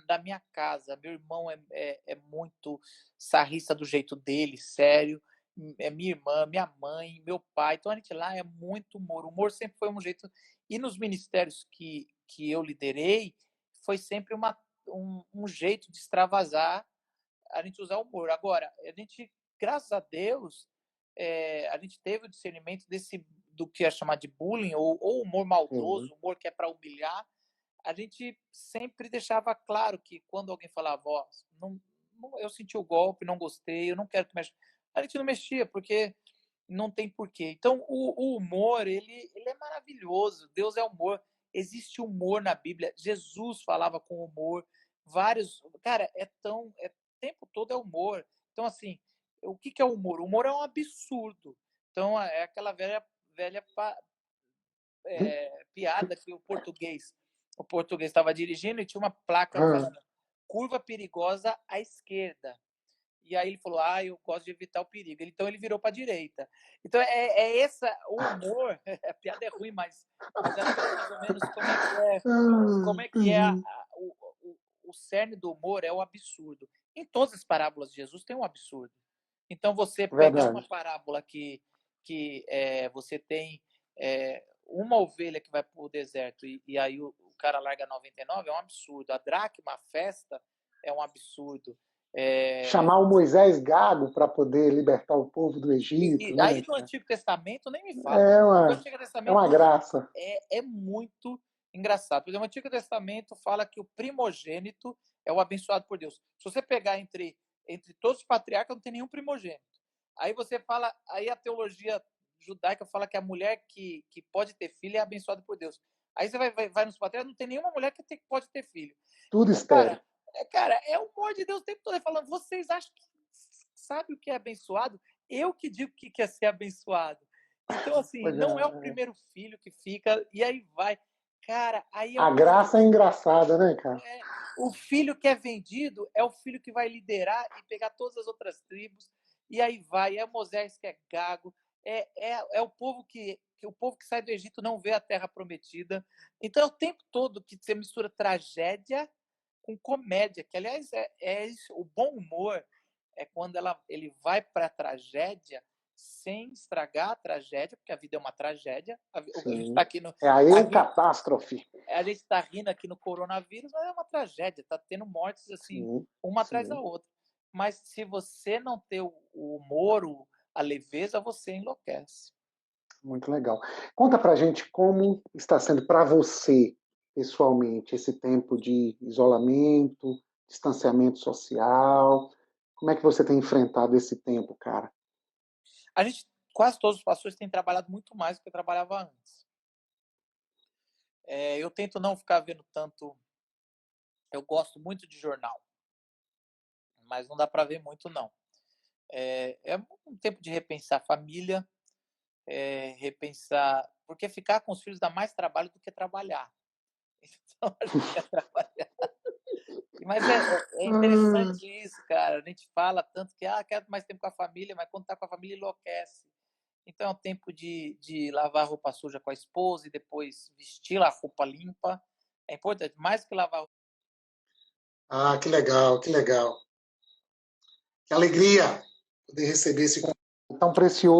da minha casa. Meu irmão é muito sarrista do jeito dele, sério. Minha irmã, minha mãe, meu pai. Então a gente lá é muito humor. O humor sempre foi um jeito. E nos ministérios que eu liderei, foi sempre um jeito de extravasar, a gente usar o humor. Agora, a gente, graças a Deus, a gente teve o discernimento do que é chamar de bullying, ou humor Sim. maldoso, humor que é para humilhar. A gente sempre deixava claro que quando alguém falava, ó, eu senti o golpe, não gostei, eu não quero que mexa. A gente não mexia, porque não tem porquê. Então, o humor, ele é maravilhoso. Deus é humor. Existe humor na Bíblia. Jesus falava com humor. Vários. Cara, o tempo todo é humor. Então, assim, o que é humor? O humor é um absurdo. Então, é aquela velha piada que o português estava dirigindo e tinha uma placa falando curva perigosa à esquerda. E aí ele falou, eu gosto de evitar o perigo. Então ele virou para a direita. Então o humor, a piada é ruim, mas acho que é mais ou menos como é que é Entendi. o cerne do humor é o absurdo. Em todas as parábolas de Jesus tem um absurdo. Então você pegar uma Verdade. parábola que você tem uma ovelha que vai para o deserto e aí o cara larga 99, é um absurdo. A dracma, a festa, é um absurdo. Chamar o Moisés gago para poder libertar o povo do Egito, né, Aí no cara? Antigo Testamento nem me fala. É O uma, Antigo é uma Testamento graça. é muito engraçado. Por exemplo, o Antigo Testamento fala que o primogênito é o abençoado por Deus. Se você pegar entre todos os patriarcas, não tem nenhum primogênito. Aí você fala, aí a teologia judaica fala que a mulher que pode ter filho é abençoada por Deus. Aí você vai nos patriarcas, não tem nenhuma mulher que pode ter filho. Tudo Então, estéreo. cara, é o amor de Deus o tempo todo falando, vocês acham que sabe o que é abençoado? Eu que digo que quer ser abençoado. Então, assim, não é o Legal. primeiro filho que fica, e aí vai. Cara, aí é o A povo. graça é engraçada, né, cara? O filho que é vendido é o filho que vai liderar e pegar todas as outras tribos, e aí vai. É Moisés que é gago, é o povo que sai do Egito não vê a terra prometida. Então, é o tempo todo que você mistura tragédia com comédia, que aliás é isso. O bom humor é quando ele vai para a tragédia sem estragar a tragédia, porque a vida é uma tragédia. A gente está Sim. aqui no. É a Tá ri, eucatástrofe. a gente está rindo aqui no coronavírus, mas é uma tragédia. Está tendo mortes assim, Sim, uma atrás da sim. outra. Mas se você não ter o humor, a leveza, você enlouquece. Muito legal. Conta pra gente como está sendo para você, pessoalmente, esse tempo de isolamento, distanciamento social. Como é que você tem enfrentado esse tempo, cara? A gente, quase todos os pastores têm trabalhado muito mais do que eu trabalhava antes. Eu tento não ficar vendo tanto. Eu gosto muito de jornal, mas não dá para ver muito, não. É um tempo de repensar a família, repensar, porque ficar com os filhos dá mais trabalho do que trabalhar. Então a gente quer trabalhar. Mas é Hum. interessante isso, cara. A gente fala tanto que quero mais tempo com a família, mas quando tá com a família enlouquece. Então é o tempo de lavar a roupa suja com a esposa e depois vestir a roupa limpa. É importante, mais que lavar. Ah, que legal, que legal. Que alegria poder receber esse conteúdo tão precioso.